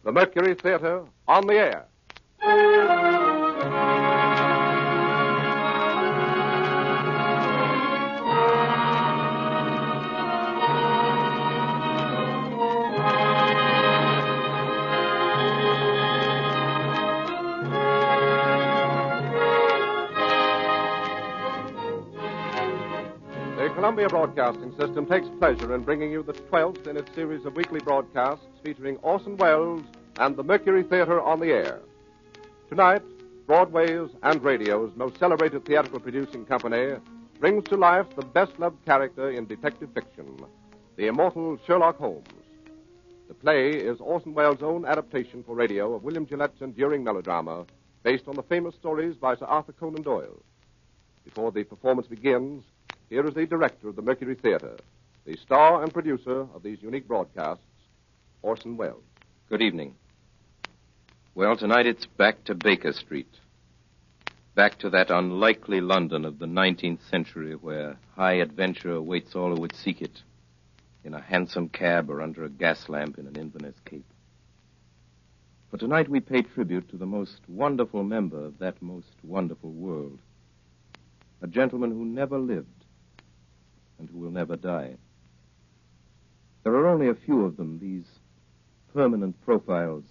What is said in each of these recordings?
the Mercury Theater on the air. The Columbia Broadcasting System takes pleasure in bringing you the 12th in its series of weekly broadcasts featuring Orson Welles and the Mercury Theater on the air. Tonight, Broadway's and radio's most celebrated theatrical producing company brings to life the best-loved character in detective fiction, the Immortal Sherlock Holmes. The play is Orson Welles' own adaptation for radio of William Gillette's enduring melodrama based on the famous stories by Sir Arthur Conan Doyle. Before the performance begins, here is the director of the Mercury Theater, the star and producer of these unique broadcasts, Orson Welles. Good evening. Well, tonight it's back to Baker Street. Back to that unlikely London of the 19th century where high adventure awaits all who would seek it, in a hansom cab or under a gas lamp in an Inverness cape. For tonight we pay tribute to the most wonderful member of that most wonderful world, a gentleman who never lived and who will never die. There are only a few of them, these permanent profiles,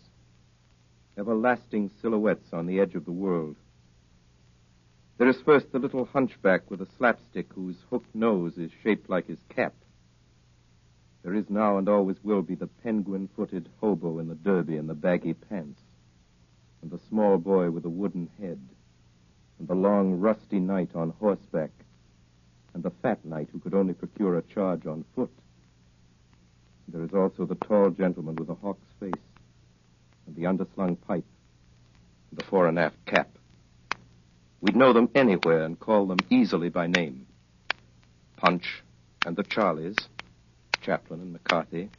everlasting silhouettes on the edge of the world. There is first the little hunchback with a slapstick whose hooked nose is shaped like his cap. There is now and always will be the penguin-footed hobo in the derby and the baggy pants, and the small boy with a wooden head, and the long, rusty knight on horseback, and the fat knight who could only procure a charge on foot. There is also the tall gentleman with the hawk's face, and the underslung pipe, and the fore and aft cap. We'd know them anywhere and call them easily by name. Punch and the Charlies, Chaplin and McCarthy,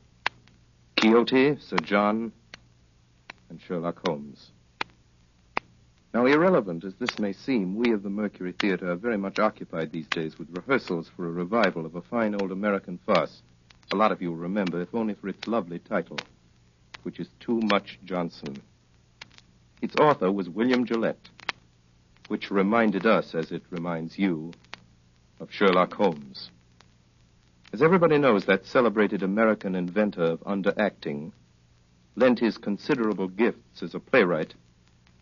Quixote, Sir John, and Sherlock Holmes. Now, irrelevant as this may seem, we of the Mercury Theater are very much occupied these days with rehearsals for a revival of a fine old American farce. A lot of you will remember, if only for its lovely title, which is Too Much Johnson. Its author was William Gillette, which reminded us, as it reminds you, of Sherlock Holmes. As everybody knows, that celebrated American inventor of underacting lent his considerable gifts as a playwright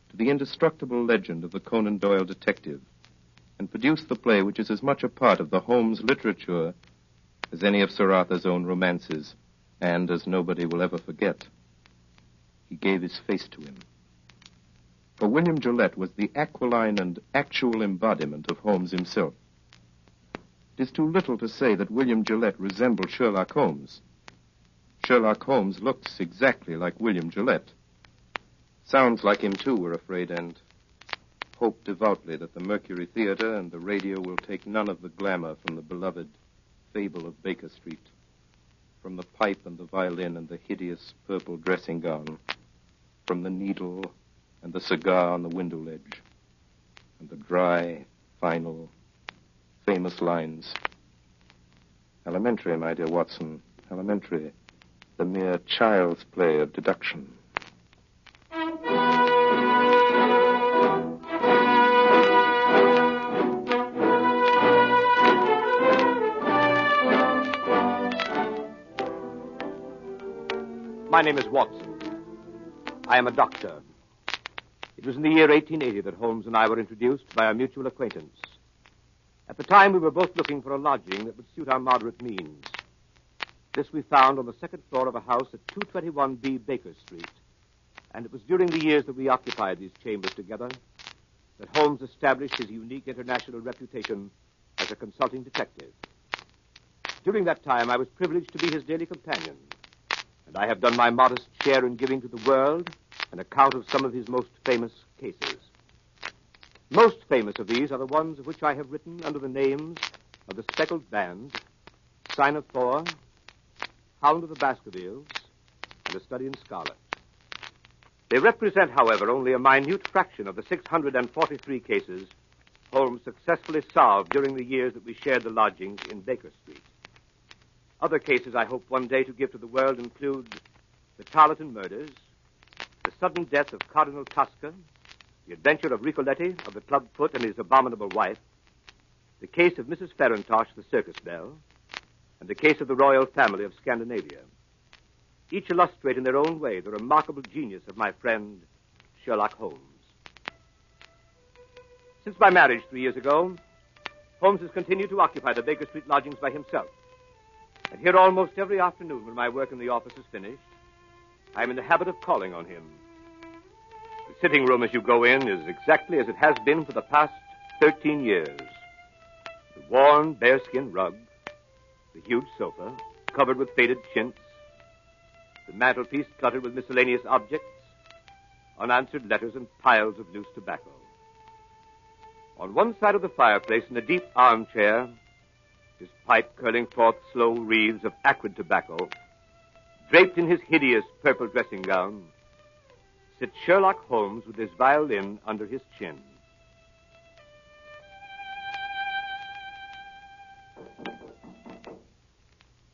to the indestructible legend of the Conan Doyle detective, and produced the play which is as much a part of the Holmes literature as any of Sir Arthur's own romances, and as nobody will ever forget. He gave his face to him. For William Gillette was the aquiline and actual embodiment of Holmes himself. It is too little to say that William Gillette resembled Sherlock Holmes. Sherlock Holmes looks exactly like William Gillette. Sounds like him, too, we're afraid, and hope devoutly that the Mercury Theater and the radio will take none of the glamour from the beloved fable of Baker Street, from the pipe and the violin and the hideous purple dressing gown, from the needle and the cigar on the window ledge, and the dry, final, famous lines. Elementary, my dear Watson, elementary, the mere child's play of deduction. My name is Watson. I am a doctor. It was in the year 1880 that Holmes and I were introduced by a mutual acquaintance. At the time, we were both looking for a lodging that would suit our moderate means. This we found on the second floor of a house at 221B Baker Street. And it was during the years that we occupied these chambers together that Holmes established his unique international reputation as a consulting detective. During that time, I was privileged to be his daily companion, and I have done my modest share in giving to the world an account of some of his most famous cases. Most famous of these are the ones of which I have written under the names of The Speckled Band, Sign of Thor, Hound of the Baskervilles, and A Study in Scarlet. They represent, however, only a minute fraction of the 643 cases Holmes successfully solved during the years that we shared the lodgings in Baker Street. Other cases I hope one day to give to the world include the Tarleton murders, sudden death of Cardinal Tosca, the adventure of Ricoletti, of the clubfoot and his abominable wife, the case of Mrs. Farintosh, the circus belle, and the case of the royal family of Scandinavia. Each illustrate in their own way the remarkable genius of my friend Sherlock Holmes. Since my marriage 3 years ago, Holmes has continued to occupy the Baker Street lodgings by himself. And here almost every afternoon when my work in the office is finished, I am in the habit of calling on him. The sitting room as you go in is exactly as it has been for the past 13 years. The worn bearskin rug, the huge sofa covered with faded chintz, the mantelpiece cluttered with miscellaneous objects, unanswered letters and piles of loose tobacco. On one side of the fireplace, in a deep armchair, his pipe curling forth slow wreaths of acrid tobacco, draped in his hideous purple dressing gown, sits Sherlock Holmes with his violin under his chin.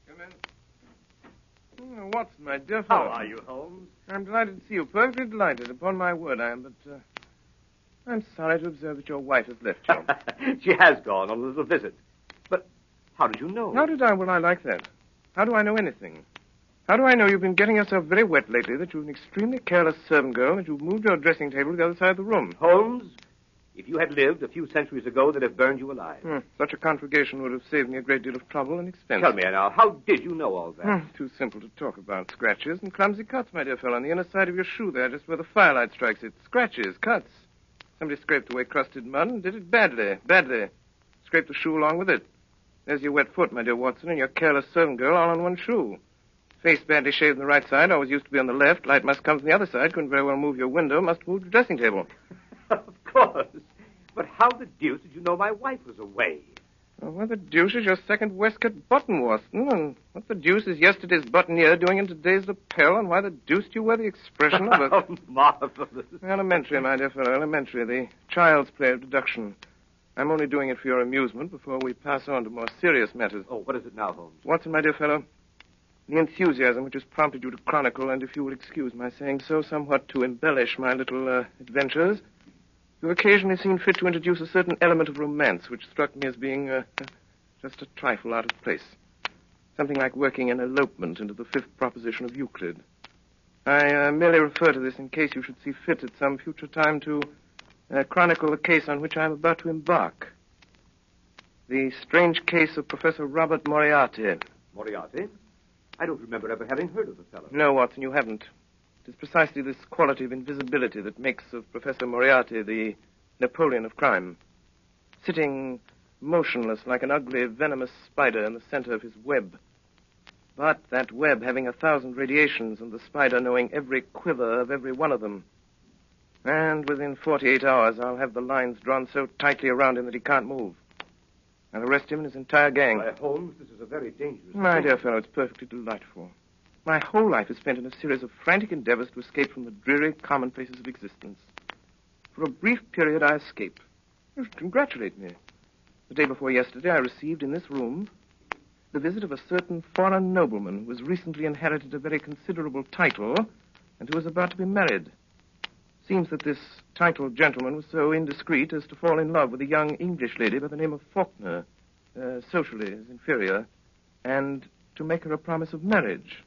Come in. Oh, Watson, my dear fellow. How are you, Holmes? I'm delighted to see you. Perfectly delighted. Upon my word, I am, but I'm sorry to observe that your wife has left you. She has gone on a little visit. But how did you know? How did I? Well, I like that. How do I know anything? How do I know you've been getting yourself very wet lately, that you're an extremely careless servant girl, that you've moved your dressing table to the other side of the room? Holmes, if you had lived a few centuries ago, they'd have burned you alive. Such a conflagration would have saved me a great deal of trouble and expense. Tell me now, how did you know all that? Too simple to talk about. Scratches and clumsy cuts, my dear fellow, on the inner side of your shoe there, just where the firelight strikes it. Scratches, cuts. Somebody scraped away crusted mud and did it badly. Scraped the shoe along with it. There's your wet foot, my dear Watson, and your careless servant girl all on one shoe. Face badly shaved on the right side, always used to be on the left. Light must come from the other side. Couldn't very well move your window. Must move the dressing table. Of course. But how the deuce did you know my wife was away? Well, what the deuce is your second waistcoat button, Watson? And what the deuce is yesterday's buttonniere doing in today's lapel? And why the deuce do you wear the expression of a... Oh, marvelous. Elementary, my dear fellow, elementary. The child's play of deduction. I'm only doing it for your amusement before we pass on to more serious matters. Oh, what is it now, Holmes? Watson, my dear fellow, the enthusiasm which has prompted you to chronicle, and if you will excuse my saying so, somewhat to embellish my little adventures, you've occasionally seen fit to introduce a certain element of romance which struck me as being just a trifle out of place. Something like working an elopement into the fifth proposition of Euclid. I merely refer to this in case you should see fit at some future time to chronicle the case on which I am about to embark. The strange case of Professor Robert Moriarty. Moriarty? I don't remember ever having heard of the fellow. No, Watson, you haven't. It is precisely this quality of invisibility that makes of Professor Moriarty the Napoleon of crime. Sitting motionless like an ugly, venomous spider in the center of his web. But that web having 1,000 radiations and the spider knowing every quiver of every one of them. And within 48 hours, I'll have the lines drawn so tightly around him that he can't move. I'll arrest him and his entire gang. Why, Holmes, this is a very dangerous My thing. dear fellow, it's perfectly delightful. My whole life is spent in a series of frantic endeavors to escape from the dreary commonplaces of existence. For a brief period, I escape. You should congratulate me. The day before yesterday, I received in this room the visit of a certain foreign nobleman who has recently inherited a very considerable title and who is about to be married. Seems that this titled gentleman was so indiscreet as to fall in love with a young English lady by the name of Faulkner, socially his inferior, and to make her a promise of marriage.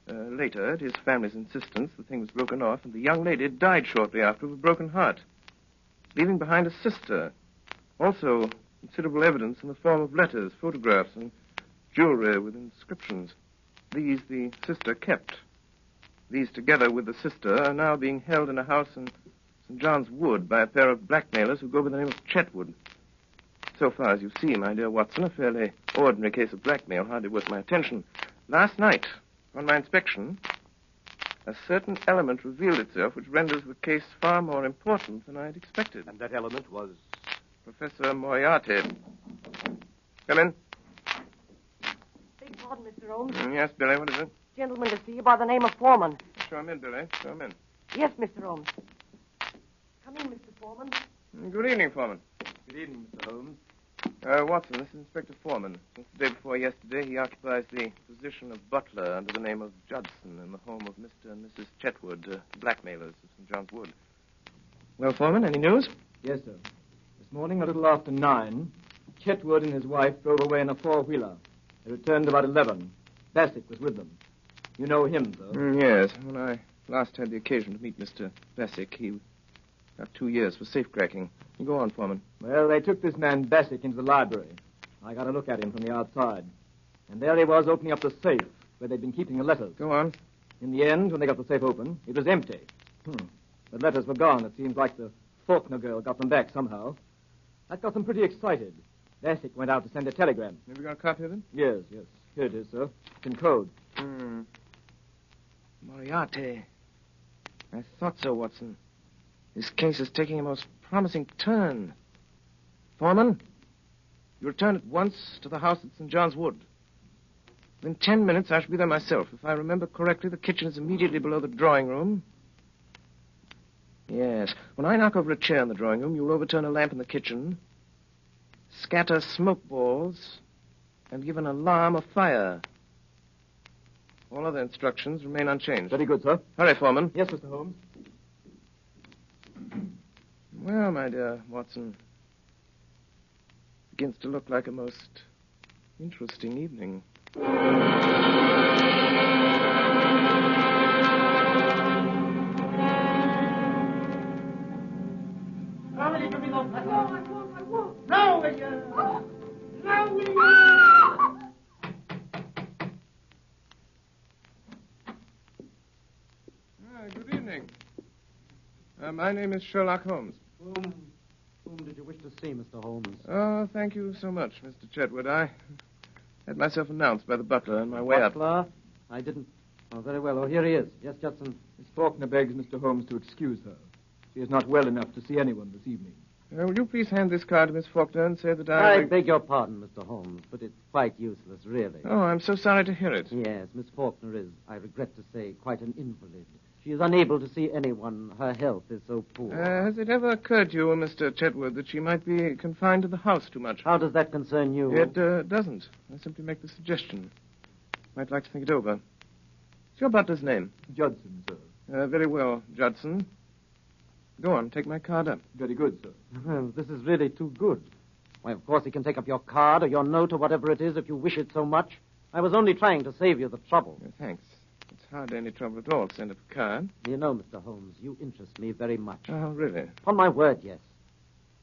Later, at his family's insistence, the thing was broken off, and the young lady died shortly after of a broken heart, leaving behind a sister. Also, considerable evidence in the form of letters, photographs, and jewelry with inscriptions. These the sister kept. These, together with the sister, are now being held in a house in St. John's Wood by a pair of blackmailers who go by the name of Chetwood. So far as you see, my dear Watson, a fairly ordinary case of blackmail, hardly worth my attention. Last night, on my inspection, a certain element revealed itself which renders the case far more important than I had expected. And that element was... Professor Moriarty. Come in. Beg pardon, Mr. Holmes. Yes, Billy, what is it? Gentleman to see you by the name of Foreman. Show him in, Billy. Show him in. Yes, Mr. Holmes. Come in, Mr. Foreman. Good evening, Foreman. Good evening, Mr. Holmes. Watson, this is Inspector Foreman. Since the day before yesterday, he occupies the position of butler under the name of Judson in the home of Mr. and Mrs. Chetwood, blackmailers of St. John's Wood. Well, Foreman, any news? Yes, sir. This morning, a little after 9, Chetwood and his wife drove away in a four-wheeler. They returned about 11. Bassett was with them. You know him, sir? Yes. When I last had the occasion to meet Mr. Bassett, he got 2 years for safecracking. You go on, Foreman. Well, they took this man Bassett into the library. I got a look at him from the outside. And there he was opening up the safe where they'd been keeping the letters. Go on. In the end, when they got the safe open, it was empty. The letters were gone. It seems like the Faulkner girl got them back somehow. That got them pretty excited. Bassett went out to send a telegram. Have you got a copy of it? Yes. Here it is, sir. It's in code. Moriarty. I thought so, Watson. This case is taking a most promising turn. Foreman, you return at once to the house at St. John's Wood. Within 10 minutes, I shall be there myself. If I remember correctly, the kitchen is immediately below the drawing room. Yes. When I knock over a chair in the drawing room, you'll overturn a lamp in the kitchen, scatter smoke balls, and give an alarm of fire. All other instructions remain unchanged. Very good, sir. Hurry, Foreman. Yes, Mr. Holmes. Well, my dear Watson, begins to look like a most interesting evening. Good evening. My name is Sherlock Holmes. Whom did you wish to see, Mr. Holmes? Oh, thank you so much, Mr. Chetwood. I had myself announced by the butler on my way up. Butler? I didn't. Oh, very well. Oh, here he is. Yes, Judson. Miss Faulkner begs Mr. Holmes to excuse her. She is not well enough to see anyone this evening. Will you please hand this card to Miss Faulkner and say that I beg your pardon, Mr. Holmes, but it's quite useless, really. Oh, I'm so sorry to hear it. Yes, Miss Faulkner is, I regret to say, quite an invalid. She is unable to see anyone. Her health is so poor. Has it ever occurred to you, Mr. Chetwood, that she might be confined to the house too much? How does that concern you? It doesn't. I simply make the suggestion. Might like to think it over. What's your butler's name? Judson, sir. Very well, Judson. Go on, take my card up. Very good, sir. Well, this is really too good. Why, of course, he can take up your card or your note or whatever it is if you wish it so much. I was only trying to save you the trouble. Thanks. It's hardly any trouble at all to send up a card. You know, Mr. Holmes, you interest me very much. Oh, really? Upon my word, yes.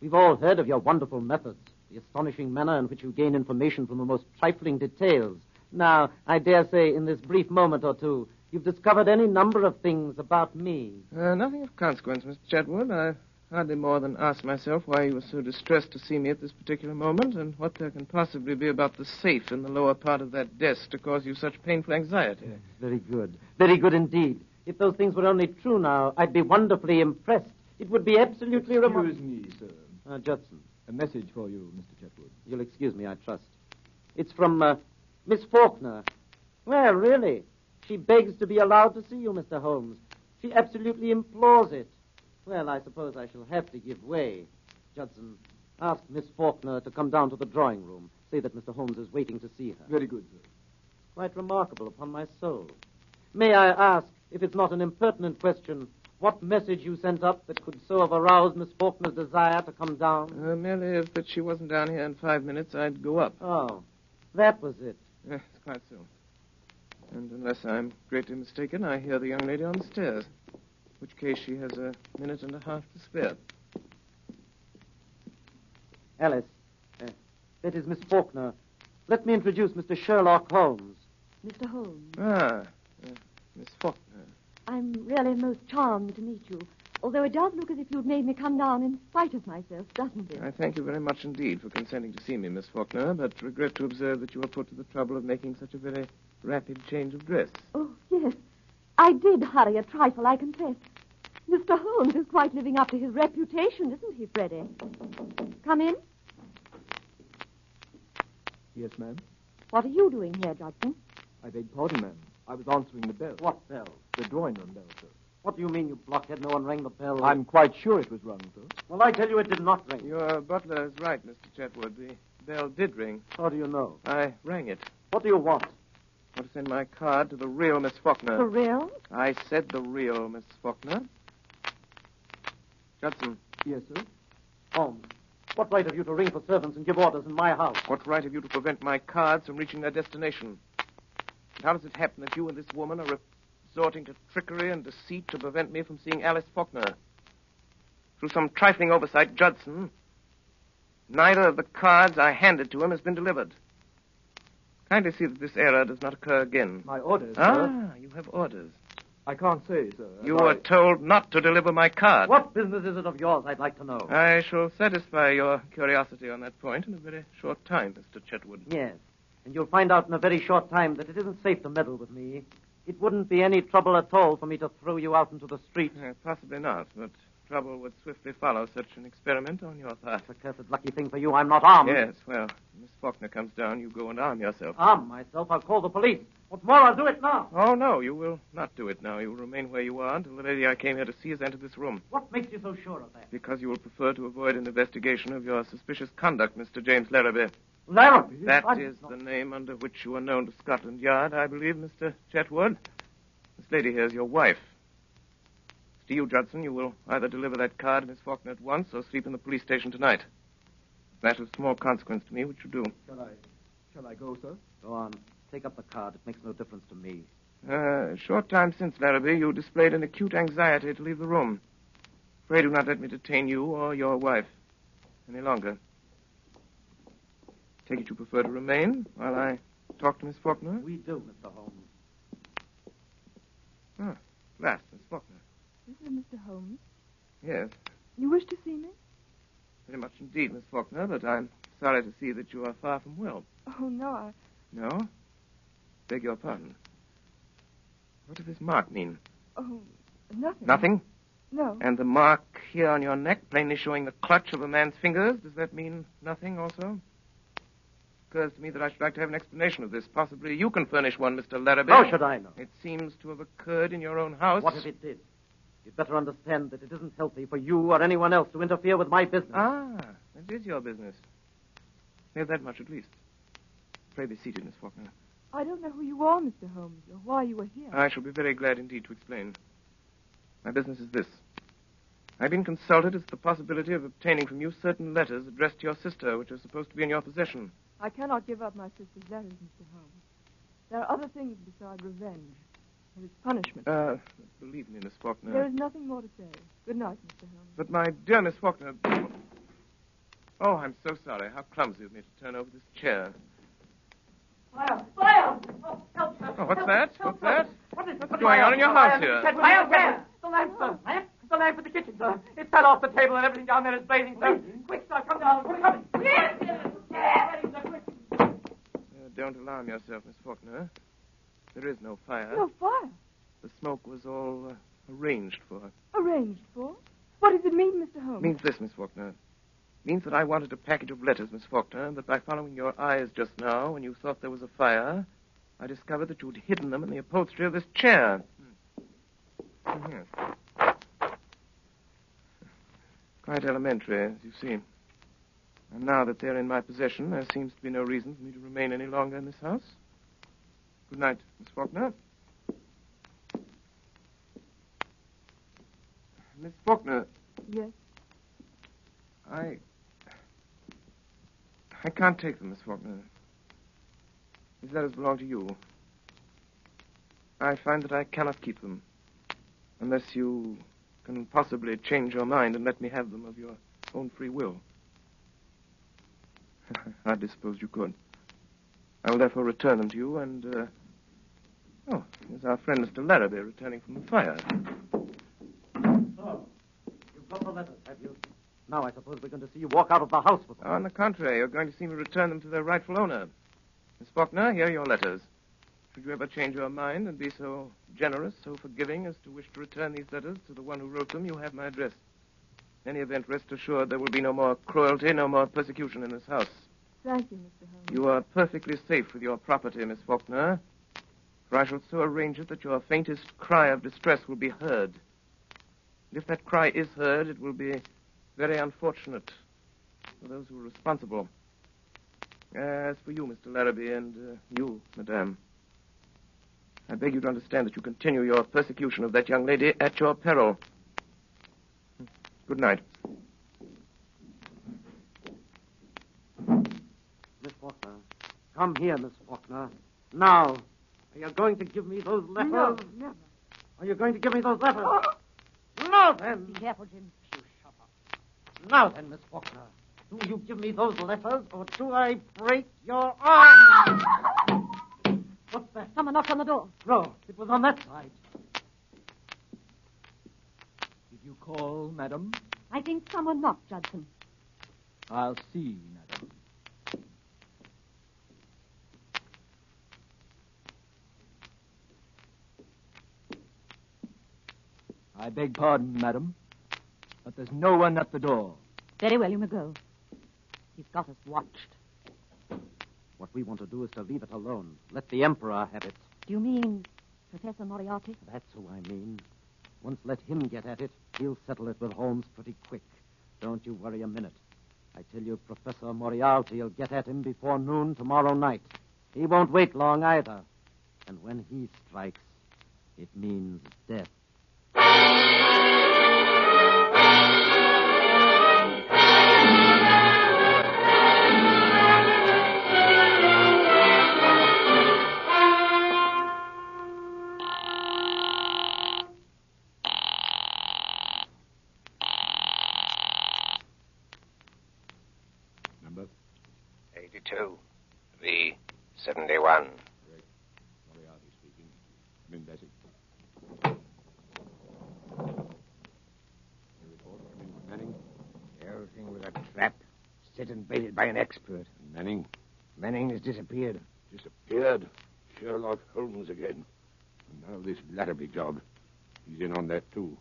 We've all heard of your wonderful methods, the astonishing manner in which you gain information from the most trifling details. Now, I dare say in this brief moment or two, you've discovered any number of things about me. Nothing of consequence, Mr. Chetwood. I hardly more than asked myself why you were so distressed to see me at this particular moment and what there can possibly be about the safe in the lower part of that desk to cause you such painful anxiety. Yes, very good. Very good indeed. If those things were only true now, I'd be wonderfully impressed. It would be absolutely remarkable. Excuse me, sir. Judson. A message for you, Mr. Chetwood. You'll excuse me, I trust. It's from, Miss Faulkner. Well, really. She begs to be allowed to see you, Mr. Holmes. She absolutely implores it. Well, I suppose I shall have to give way. Judson, ask Miss Faulkner to come down to the drawing room. Say that Mr. Holmes is waiting to see her. Very good, sir. Quite remarkable, upon my soul. May I ask, if it's not an impertinent question, what message you sent up that could so have aroused Miss Faulkner's desire to come down? Merely if that she wasn't down here in 5 minutes, I'd go up. Oh, that was it. Yes, quite so. And unless I'm greatly mistaken, I hear the young lady on the stairs. In which case she has a minute and a half to spare. Alice, that is Miss Faulkner. Let me introduce Mr. Sherlock Holmes. Mr. Holmes. Miss Faulkner. I'm really most charmed to meet you, although it does look as if you'd made me come down in spite of myself, doesn't it? I thank you very much indeed for consenting to see me, Miss Faulkner, but regret to observe that you were put to the trouble of making such a very rapid change of dress. Oh, yes. I did hurry a trifle, I confess. Mr. Holmes is quite living up to his reputation, isn't he, Freddie? Come in. Yes, ma'am. What are you doing here, Judson? I beg pardon, ma'am. I was answering the bell. What bell? The drawing room bell, sir. What do you mean, you blockhead? No one rang the bell. I'm quite sure it was rung, sir. Well, I tell you it did not ring. Your butler is right, Mr. Chetwood. The bell did ring. How do you know? I rang it. What do you want? I want to send my card to the real Miss Faulkner. For real? I said the real Miss Faulkner. Judson, Yes, sir. Holmes, what right have you to ring for servants and give orders in my house? what right have you to prevent my cards from reaching their destination? And how does it happen that you and this woman are resorting to trickery and deceit to prevent me from seeing Alice Faulkner? Through some trifling oversight, Judson, neither of the cards I handed to him has been delivered. Kindly see that this error does not occur again. My orders, sir. Ah, you have orders. I can't say, sir. You were told not to deliver my card. What business is it of yours, I'd like to know? I shall satisfy your curiosity on that point in a very short time, Mr. Chetwood. Yes, and you'll find out in a very short time that it isn't safe to meddle with me. It wouldn't be any trouble at all for me to throw you out into the street. Possibly not, but trouble would swiftly follow such an experiment on your part. It's a cursed lucky thing for you I'm not armed. Yes, well, Miss Faulkner comes down, you go and arm yourself. Arm myself? I'll call the police. What's more, I'll do it now. Oh, no, you will not do it now. You will remain where you are until the lady I came here to see has entered this room. What makes you so sure of that? Because you will prefer to avoid an investigation of your suspicious conduct, Mr. James Larrabee. Larrabee? That is the name under which you are known to Scotland Yard, I believe, Mr. Chetwood. This lady here is your wife. To you, Judson, you will either deliver that card to Miss Faulkner at once or sleep in the police station tonight. That is of small consequence to me, which you do. Shall I go, sir? Go on. Take up the card. It makes no difference to me. A short time since, Larrabee, you displayed an acute anxiety to leave the room. Pray do not let me detain you or your wife any longer. Take it you prefer to remain while I talk to Miss Faulkner? We do, Mr. Holmes. Ah, last, Miss Faulkner. Is it Mr. Holmes? Yes, You wish to see me? very much indeed, Miss Faulkner, but I'm sorry to see that you are far from well. Oh, no, No? Beg your pardon. What does this mark mean? Oh, nothing. Nothing? No. And the mark here on your neck, plainly showing the clutch of a man's fingers, does that mean nothing also? Occurs to me that I should like to have an explanation of this. Possibly you can furnish one, Mr. Larrabee. How should I know? It seems to have occurred in your own house. What if it did? You'd better understand that it isn't healthy for you or anyone else to interfere with my business. Ah, that is your business. We have that much at least. Pray be seated, Miss Faulkner. I don't know who you are, Mr. Holmes, or why you were here. I shall be very glad indeed to explain. My business is this. I've been consulted as to the possibility of obtaining from you certain letters addressed to your sister, which are supposed to be in your possession. I cannot give up my sister's letters, Mr. Holmes. There are other things besides revenge. There is punishment. Believe me, Miss Faulkner. There is nothing more to say. Good night, Mr. Holmes. But my dear Miss Faulkner... Oh, I'm so sorry. How clumsy of me to turn over this chair. Fire! Fire! Oh, help, sir. Oh, what's Help, that? help, What's that? What is What's going on in your house here? Fire, where? The lamp, sir. Lamp? The lamp in the kitchen, sir. It fell off the table and everything down there is blazing, sir. Quick, sir, come down. Put it coming. Yes, yes, yes. Ready, sir, quick. Don't alarm yourself, Miss Faulkner. There is no fire. No fire. The smoke was all arranged for. Arranged for? What does it mean, Mr. Holmes? It means this, Miss Faulkner. It means that I wanted a package of letters, Miss Faulkner, and that by following your eyes just now, when you thought there was a fire, I discovered that you'd hidden them in the upholstery of this chair. Yes. Quite elementary, as you see. And now that they're in my possession, there seems to be no reason for me to remain any longer in this house. Good night, Miss Faulkner. Miss Faulkner, Yes. I can't take them, Miss Faulkner. These letters belong to you. I find that I cannot keep them unless you can possibly change your mind and let me have them of your own free will. I hardly suppose you could. I will therefore return them to you, and, here's our friend Mr. Larrabee returning from the fire. So, you've got the letters, have you? Now I suppose we're going to see you walk out of the house with them. On the contrary, you're going to see me return them to their rightful owner. Miss Faulkner, here are your letters. Should you ever change your mind and be so generous, so forgiving as to wish to return these letters to the one who wrote them, you have my address. In any event, rest assured there will be no more cruelty, no more persecution in this house. Thank you, Mr. Holmes. You are perfectly safe with your property, Miss Faulkner, for I shall so arrange it that your faintest cry of distress will be heard. And if that cry is heard, it will be very unfortunate for those who are responsible. As for you, Mr. Larrabee, and you, madame, I beg you to understand that you continue your persecution of that young lady at your peril. Good night. Miss Faulkner. Come here, Miss Faulkner. Now. Are you going to give me those letters? No, never. Are you going to give me those letters? Oh. Now then. Be careful, Jim. You shut up. Now then, Miss Faulkner. Do you give me those letters, or do I break your arm? What's that? Someone knocked on the door. No, it was on that side. Did you call, madam? I think someone knocked, Judson. I'll see, madam. I beg pardon, madam, but there's no one at the door. Very well, you may go. He's got us watched. What we want to do is to leave it alone. Let the Emperor have it. Do you mean Professor Moriarty? That's who I mean. Once let him get at it, he'll settle it with Holmes pretty quick. Don't you worry a minute. I tell you, Professor Moriarty will get at him before noon tomorrow night. He won't wait long either. And when he strikes, it means death. Number? 82. V71. Moriarty speaking. Come in, Bessie. Your report, come in, Manning. The whole thing was a trap, set and baited by an expert. And Manning? Manning has disappeared. Disappeared. Sherlock Holmes again. And now this Larrabee job. He's in on that, too.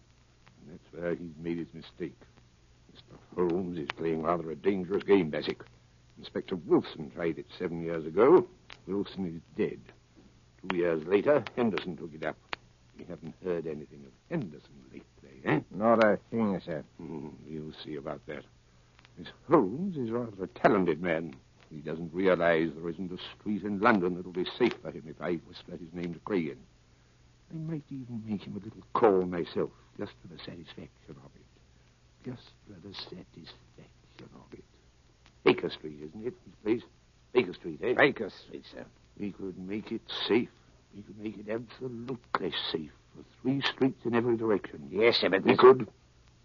And that's where he's made his mistake. Mr. Holmes is playing rather a dangerous game, Bassett. Inspector Wilson tried it 7 years ago. Wilson is dead. 2 years later, Henderson took it up. We haven't heard anything of Henderson lately, eh? Not a thing, sir. You'll see about that. This Holmes is rather a talented man. He doesn't realize there isn't a street in London that'll be safe for him if I whisper his name to Cragen. I might even make him a little call myself, just for the satisfaction of it. Just for the satisfaction of it. Baker Street, isn't it, his place? Baker Street, eh? Baker Street, sir. We could make it safe. We could make it absolutely safe for 3 streets in every direction. Yes, sir, but we could.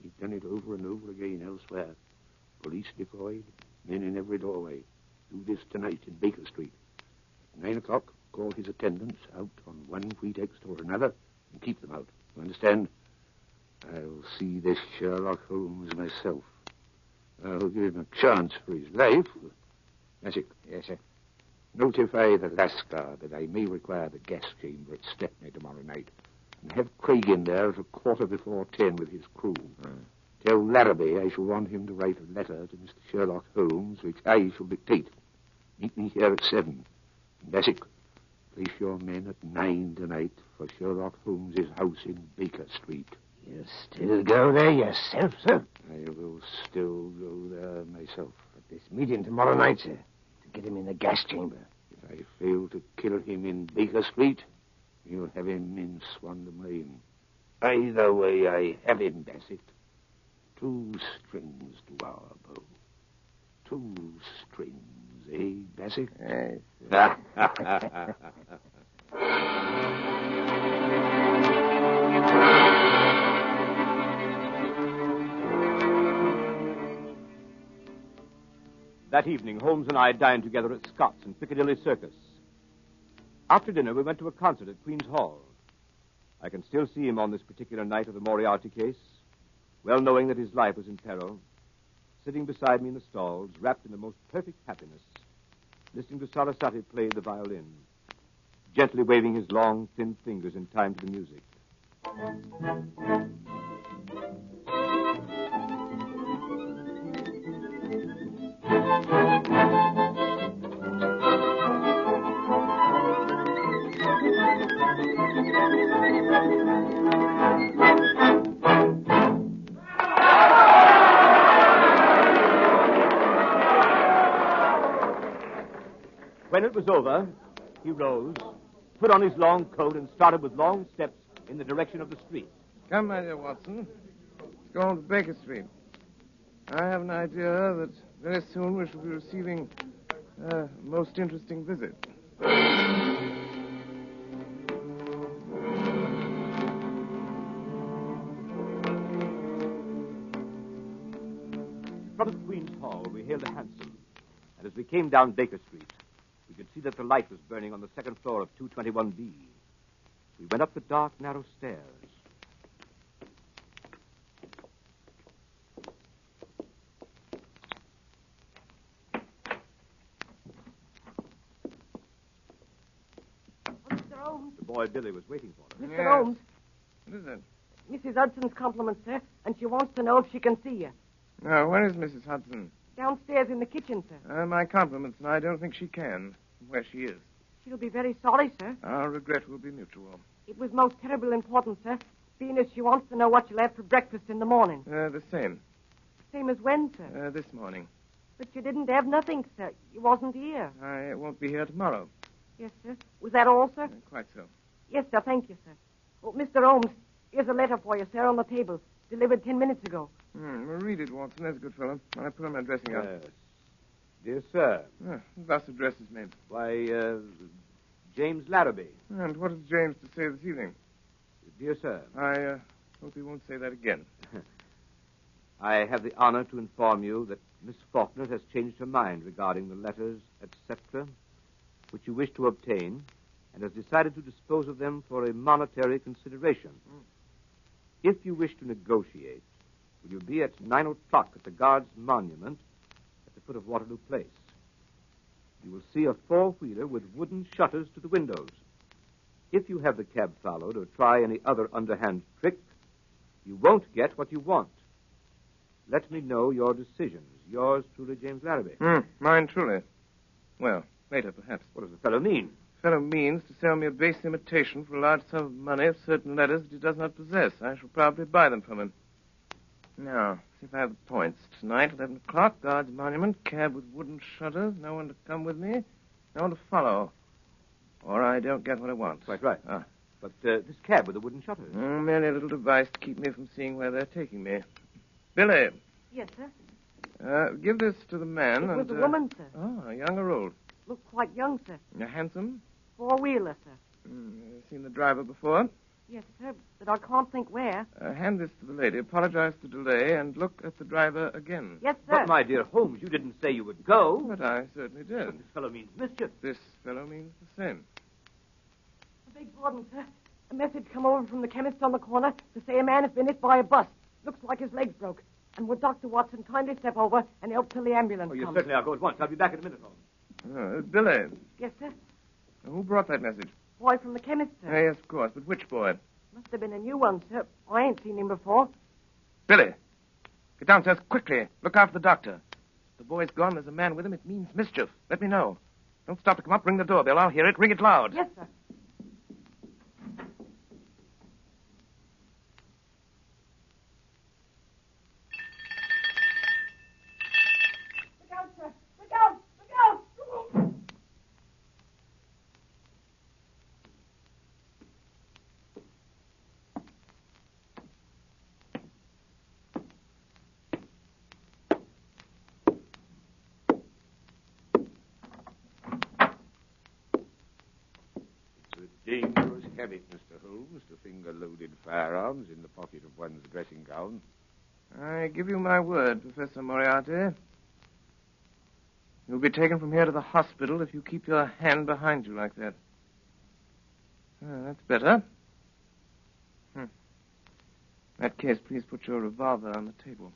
We've done it over and over again elsewhere. Police deployed, men in every doorway. Do this tonight in Baker Street. At 9 o'clock, call his attendants out on one pretext or another and keep them out. You understand? I'll see this Sherlock Holmes myself. I'll give him a chance for his life. That's it. Yes, sir. Notify the Lascar that I may require the gas chamber at Stepney tomorrow night. And have Craig in there at 10:15 with his crew. Tell Larrabee I shall want him to write a letter to Mr. Sherlock Holmes, which I shall dictate. Meet me here at 7. And Bassett, place your men at 9 tonight for Sherlock Holmes's house in Baker Street. You still go there yourself, sir? I will still go there myself. At this meeting tomorrow night, sir, to get him in the gas chamber. If I fail to kill him in Baker Street, you'll have him in Swandam Lane. Either way, I have him, Bassett. 2 strings to our bow. 2 strings, eh, Bassett? Yes. That evening, Holmes and I dined together at Scott's in Piccadilly Circus. After dinner, we went to a concert at Queen's Hall. I can still see him on this particular night of the Moriarty case, well knowing that his life was in peril, sitting beside me in the stalls, wrapped in the most perfect happiness, listening to Sarasate play the violin, gently waving his long, thin fingers in time to the music. it was over, he rose, put on his long coat, and started with long steps in the direction of the street. Come, my dear Watson. Let's go on to Baker Street. I have an idea that very soon we shall be receiving a most interesting visit. In front of Queen's Hall, we hailed a hansom, and as we came down Baker Street, we could see that the light was burning on the second floor of 221B. We went up the dark, narrow stairs. Mr. Holmes. The boy Billy was waiting for us. Mr. Holmes. What is it? Mrs. Hudson's compliments, sir, and she wants to know if she can see you. Now, where is Mrs. Hudson? Downstairs in the kitchen, sir. My compliments, and I don't think she can. Where she is. She'll be very sorry, sir. Our regret will be mutual. It was most terribly important, sir, seeing as she wants to know what you'll have for breakfast in the morning. The same. Same as when, sir? This morning. But you didn't have nothing, sir. You wasn't here. I won't be here tomorrow. Yes, sir. Was that all, sir? Quite so. Yes, sir. Thank you, sir. Oh, Mr. Holmes, here's a letter for you, sir, on the table. Delivered 10 minutes ago. Well, read it, Watson. There's a good fellow. I put on my dressing gown. Yes. Dear sir. Thus addresses me. Why, James Larrabee. And what has James to say this evening? Dear sir. I hope he won't say that again. I have the honor to inform you that Miss Faulkner has changed her mind regarding the letters, etc., which you wish to obtain, and has decided to dispose of them for a monetary consideration. If you wish to negotiate, will you be at 9 o'clock at the Guards' Monument at the foot of Waterloo Place? You will see a four-wheeler with wooden shutters to the windows. If you have the cab followed or try any other underhand trick, you won't get what you want. Let me know your decisions. Yours truly, James Larrabee. Mine truly. Well, later, perhaps. What does the fellow mean? The fellow means to sell me a base imitation for a large sum of money of certain letters that he does not possess. I shall probably buy them from him. Now, see if I have the points. Tonight, 11 o'clock, Guards Monument, cab with wooden shutters, no one to come with me, no one to follow. Or I don't get what I want. Quite right. But this cab with the wooden shutters? Merely a little device to keep me from seeing where they're taking me. Billy. Yes, sir. Give this to the man. It was a woman, sir. Oh, young or old? Looked quite young, sir. Handsome? Four-wheeler, sir. Seen the driver before? Yes, sir, but I can't think where. Hand this to the lady, apologize for the delay, and look at the driver again. Yes, sir. But, my dear Holmes, you didn't say you would go. But I certainly did. This fellow means mischief. This fellow means the same. I beg pardon, sir. A message come over from the chemist on the corner to say a man has been hit by a bus. Looks like his legs broke. And would Dr. Watson kindly step over and help till the ambulance You comes? certainly are. Go at once. I'll be back in a minute, Holmes. Billy, Yes, sir. who brought that message? Boy from the chemist, sir. Yes, of course, but which boy? Must have been a new one, sir. I ain't seen him before. Billy, get downstairs quickly. Look after the doctor. The boy's gone. There's a man with him. It means mischief. Let me know. Don't stop to come up. Ring the doorbell. I'll hear it. Ring it loud. Yes, sir. Look out, sir. Look out. Look out. Dangerous habit, Mr. Holmes, to finger loaded firearms in the pocket of one's dressing gown. I give you my word, Professor Moriarty. You'll be taken from here to the hospital if you keep your hand behind you like that. That's better. In that case, please put your revolver on the table.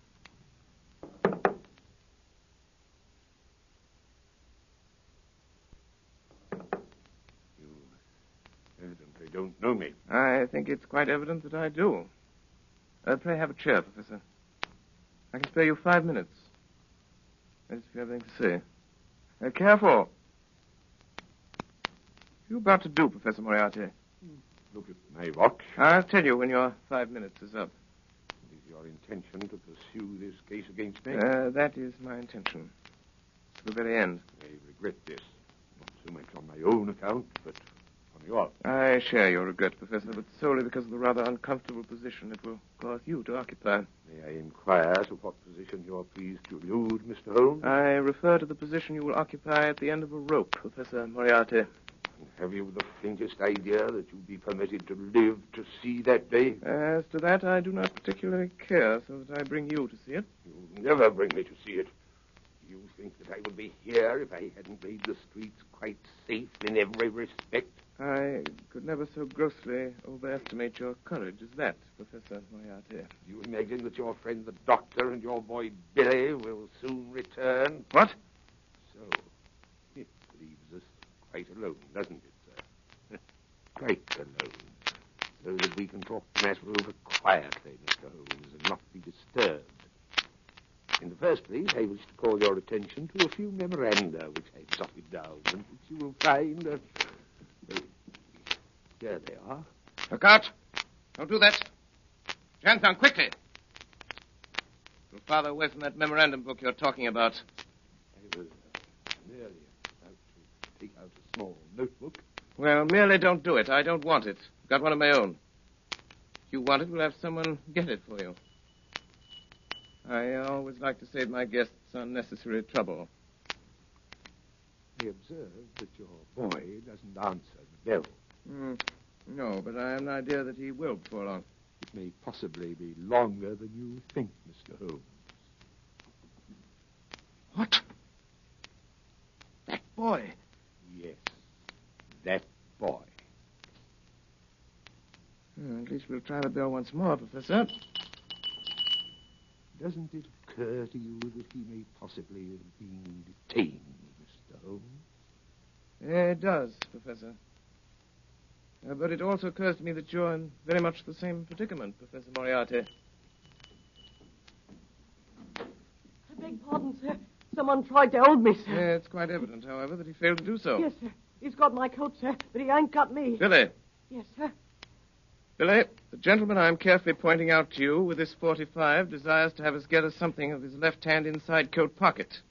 Evidently don't know me. I think it's quite evident that I do. Pray have a chair, Professor. I can spare you 5 minutes. That is, if you have anything to say. Careful. What are you about to do, Professor Moriarty? Look at my watch. I'll tell you when your 5 minutes is up. It is your intention to pursue this case against me? That is my intention. To the very end. I regret this. so much on my own account, but on yours. I share your regret, Professor, but solely because of the rather uncomfortable position it will cause you to occupy. May I inquire to what position you're pleased to allude, Mr. Holmes? I refer to the position you will occupy at the end of a rope, Professor Moriarty. Have you the faintest idea that you'll be permitted to live to see that day? As to that, I do not particularly care, so that I bring you to see it. You'll never bring me to see it. You think that I would be here if I hadn't made the streets quite safe in every respect? I could never so grossly overestimate your courage as that, Professor Moriarty. Do you imagine that your friend the doctor and your boy Billy will soon return? What? So, it leaves us quite alone, doesn't it, sir? Quite alone. So that we can talk the matter over quietly, Mr. Holmes, and not be disturbed. In the first place, I wish to call your attention to a few memoranda which I've jotted down, and which you will find... There they are. Look out. Don't do that. Hands down, quickly. You'll farther away from that memorandum book you're talking about. I was merely about to take out a small notebook. Well, merely don't do it. I don't want it. I've got one of my own. If you want it, we'll have someone get it for you. I always like to save my guests unnecessary trouble. I observe that your boy doesn't answer the bell. No, but I have an idea that he will before long. It may possibly be longer than you think, Mr. Holmes. What? That boy? Yes, that boy. At least we'll try the bell once more, Professor. Doesn't it occur to you that he may possibly have been detained, Mr. Holmes? It does, Professor. But it also occurs to me that you're in very much the same predicament, Professor Moriarty. I beg pardon, sir. Someone tried to hold me, sir. Yeah, it's quite evident, however, that he failed to do so. Yes, sir. He's got my coat, sir, but he ain't got me. Billy. Yes, sir. Billy, the gentleman I'm carefully pointing out to you with this 45 desires to have us get us something of his left hand inside coat pocket.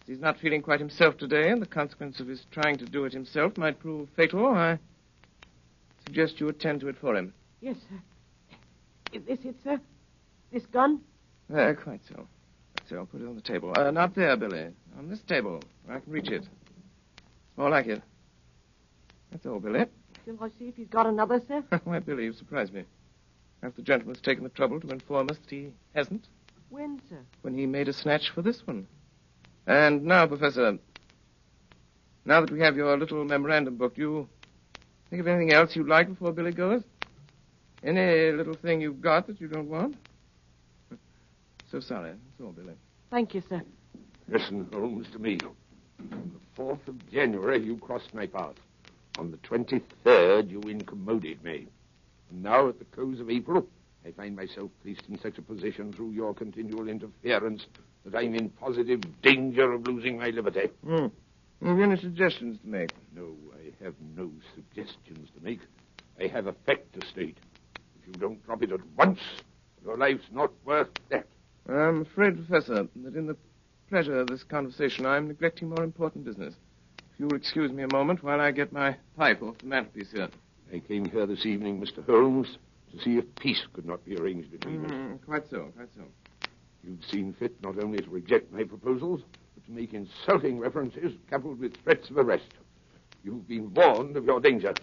As he's not feeling quite himself today, and the consequence of his trying to do it himself might prove fatal, I suggest you attend to it for him. Yes, sir. Is this it, sir? This gun? Quite so. So I'll put it on the table. Not there, Billy. On this table, where I can reach it. It's more like it. That's all, Billy. Shall I see if he's got another, sir? Why, Billy, you surprise me. Perhaps the gentleman's taken the trouble to inform us that he hasn't. When, sir? When he made a snatch for this one. And now, Professor, now that we have your little memorandum book, do you think of anything else you'd like before Billy goes? Any little thing you've got that you don't want? So sorry. That's all, Billy. Thank you, sir. Listen, Holmes, to me. On the 4th of January, you crossed my path. On the 23rd, you incommoded me. And now, at the close of April, I find myself placed in such a position through your continual interference that I'm in positive danger of losing my liberty. Have you any suggestions to make? No, I have no suggestions to make. I have a fact to state. If you don't drop it at once, your life's not worth that. I'm afraid, Professor, that in the pleasure of this conversation, I'm neglecting more important business. If you'll excuse me a moment while I get my pipe off the mantelpiece here. I came here this evening, Mr. Holmes, to see if peace could not be arranged between us. Quite so, quite so. You've seen fit not only to reject my proposals, but to make insulting references coupled with threats of arrest. You've been warned of your danger.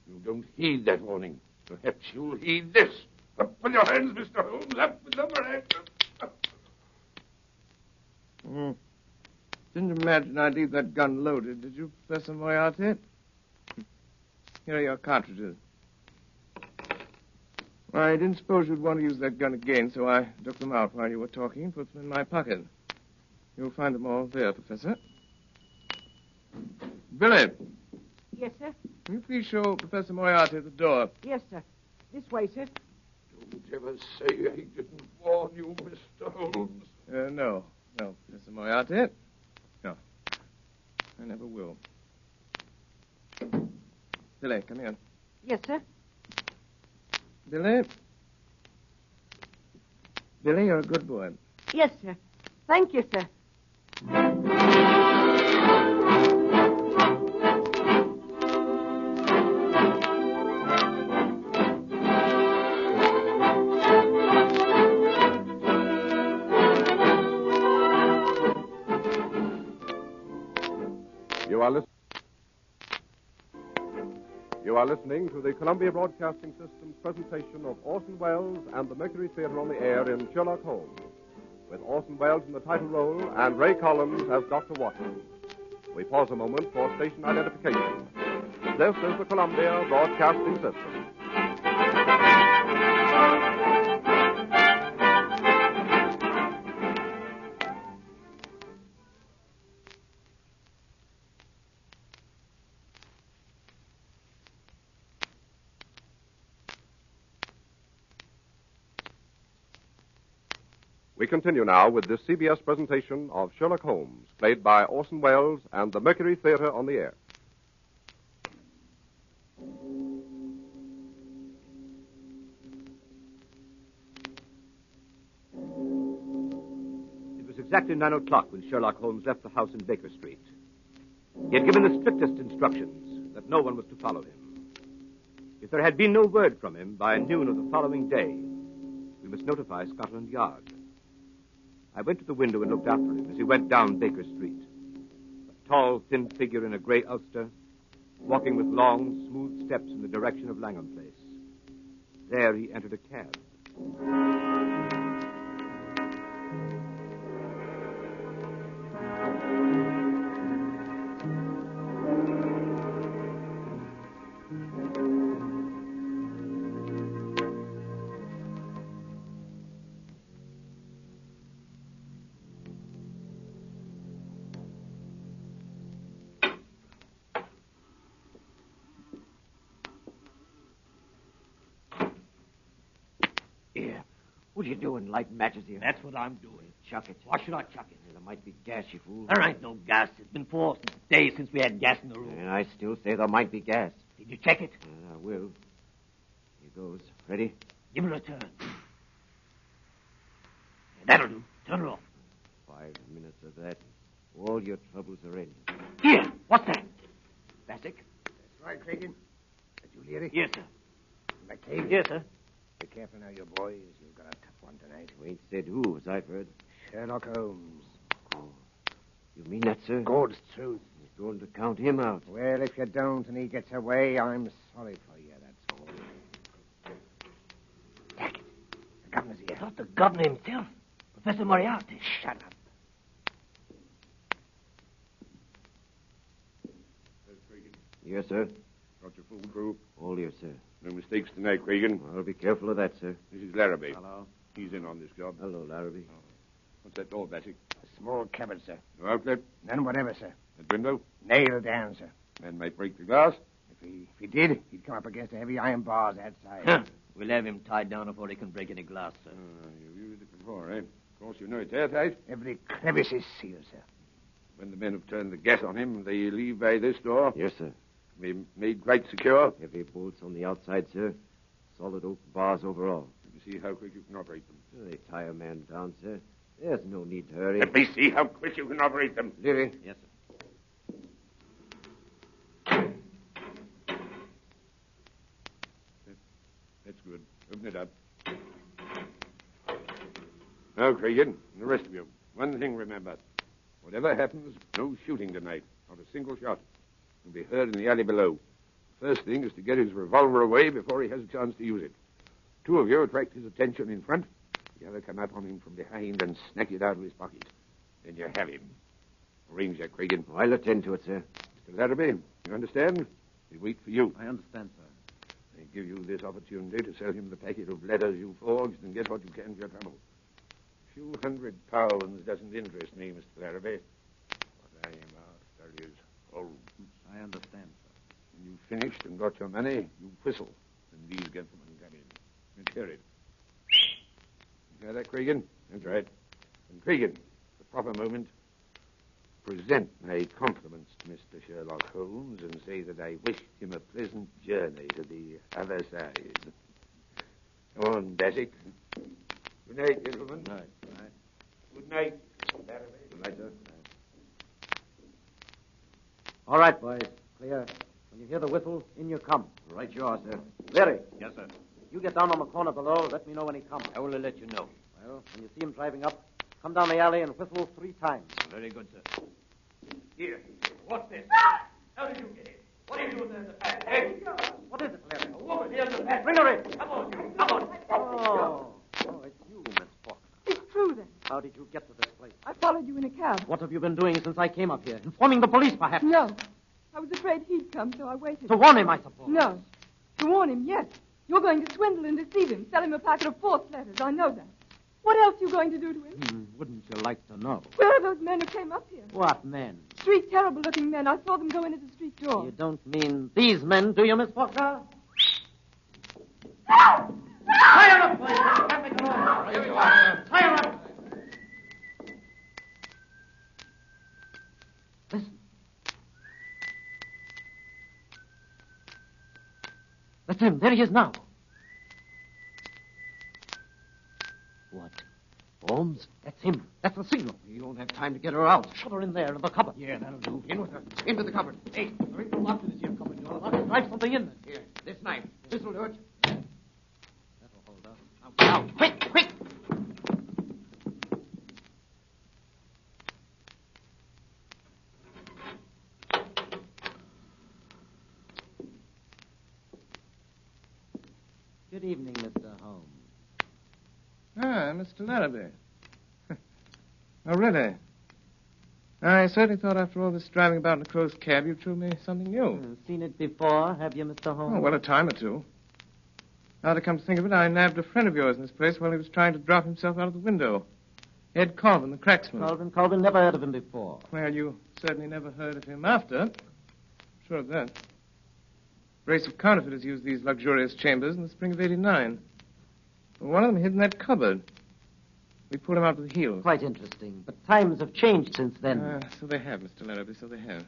You don't heed that warning. Perhaps you'll heed this. Up with your hands, Mr. Holmes. Up with them hands. Didn't imagine I'd leave that gun loaded, did you, Professor Moriarty? Here are your cartridges. I didn't suppose you'd want to use that gun again, so I took them out while you were talking and put them in my pocket. You'll find them all there, Professor. Billy. Yes, sir? Will you please show Professor Moriarty the door? Yes, sir. This way, sir. Don't ever say I didn't warn you, Mr. Holmes. No, Professor Moriarty. No. I never will. Billy, come here. Yes, sir. Billy? Billy, you're a good boy. Yes, sir. Thank you, sir. You are listening to the Columbia Broadcasting System's presentation of Orson Welles and the Mercury Theater on the Air in Sherlock Holmes, with Orson Welles in the title role and Ray Collins as Dr. Watson. We pause a moment for station identification. This is the Columbia Broadcasting System. We continue now with this CBS presentation of Sherlock Holmes, played by Orson Welles and the Mercury Theater on the Air. It was exactly 9 o'clock when Sherlock Holmes left the house in Baker Street. He had given the strictest instructions that no one was to follow him. If there had been no word from him by noon of the following day, we must notify Scotland Yard. I went to the window and looked after him as he went down Baker Street. A tall, thin figure in a gray ulster, walking with long, smooth steps in the direction of Langham Place. There he entered a cab. What are you doing, lighting matches here? That's what I'm doing. Chuck it. Why should I chuck it? There might be gas, you fool. There ain't no gas. It's been 4 days since we had gas in the room. And I still say there might be gas. Did you check it? I will. Here goes. Ready? Give it a turn. That'll do. Turn it off. 5 minutes of that. All your troubles are ended. Here. What's that? Bassick? That's right, Cragen. Did you hear it? Yes, sir. McCabe? Yes, sir. Be careful now, you boys. You've got a tough one tonight. You ain't said who, as I've heard. Sherlock Holmes. Oh. You mean that, sir? God's truth. You're going to count him out. Well, if you don't and he gets away, I'm sorry for you, that's all. Jack, the governor's here. Not the governor himself. Professor Moriarty. Shut up. Yes, sir. Got your full crew? All yours, sir. No mistakes tonight, Cragen. I'll be careful of that, sir. This is Larrabee. Hello. He's in on this job. Hello, Larrabee. What's that door, Bassick? A small cupboard, sir. No outlet? None whatever, sir. That window? Nailed down, sir. Man might break the glass. If he did, he'd come up against the heavy iron bars outside. Huh. We'll have him tied down before he can break any glass, sir. You've used it before, eh? Of course, you know it's airtight. Every crevice is sealed, sir. When the men have turned the gas on him, they leave by this door. Yes, sir. Be made quite secure. Heavy bolts on the outside, sir. Solid oak bars overall. Let me see how quick you can operate them. They tie a man down, sir. There's no need to hurry. Let me see how quick you can operate them. Leary. Yes, sir. That's good. Open it up. Now, Cragen, and the rest of you, one thing remember. Whatever happens, no shooting tonight. Not a single shot. Will be heard in the alley below. First thing is to get his revolver away before he has a chance to use it. 2 of you attract his attention in front. The other come up on him from behind and snatch it out of his pocket. Then you have him. Arrange that, Cragen. I'll attend to it, sir. Mr. Larrabee, you understand? We wait for you. I understand, sir. They give you this opportunity to sell him the packet of letters you forged and get what you can for your trouble. A few £100 doesn't interest me, Mr. Larrabee. What I am after is Holmes. I understand, sir. When you've finished and got your money, you whistle, and these gentlemen come in. Let's hear it. You hear that, Cragen? That's right. And Cragen, the proper moment, present my compliments to Mr. Sherlock Holmes and say that I wished him a pleasant journey to the other side. Come on, Bassick. Good night, gentlemen. Good night. Good night. Good night. Good night, sir. All right, boys. Clear. When you hear the whistle, in you come. Right you are, sir. Larry. Yes, sir. You get down on the corner below. Let me know when he comes. I will let you know. Well, when you see him driving up, come down the alley and whistle 3 times. Very good, sir. Here. What's this? How did you get in? What are you doing there in the back? Hey? What is it, Larry? A woman here in the back. Bring her in. Come on, you. Come on. Oh, it's you, Miss Faulkner. It's true, then. How did you get to this place? I followed you in a cab. What have you been doing since I came up here? Informing the police, perhaps? No. I was afraid he'd come, so I waited. To warn him, I suppose. No. To warn him, yes. You're going to swindle and deceive him, sell him a packet of false letters. I know that. What else are you going to do to him? Wouldn't you like to know? Where are those men who came up here? What men? Three terrible-looking men. I saw them go in at the street door. You don't mean these men, do you, Miss Faulkner? No! Tie her up, boys. Can't make a noise. Here we go. Tie her up. Listen. That's him. There he is now. What? Holmes? That's him. That's the signal. You won't have time to get her out. Shut her in there in the cupboard. Yeah, that'll do. In with her. Into the cupboard. Hey, hurry, lock this here cupboard door. I'll drive something in there. Here, this knife. This'll do it. That'll hold up. Now, quick, quick! Good evening, Mr. Holmes. Ah, Mr. Larrabee. Oh, really? I certainly thought after all this driving about in a closed cab, you'd show me something new. Seen it before, have you, Mr. Holmes? Oh, well, a time or two. Now to come to think of it, I nabbed a friend of yours in this place while he was trying to drop himself out of the window. Ed Colvin, the cracksman. Colvin, never heard of him before. Well, you certainly never heard of him after. Sure of that. A brace of counterfeiters used these luxurious chambers in the spring of '89. One of them hid in that cupboard. We pulled him out with the heels. Quite interesting. But times have changed since then. So they have, Mr. Larrabee, so they have.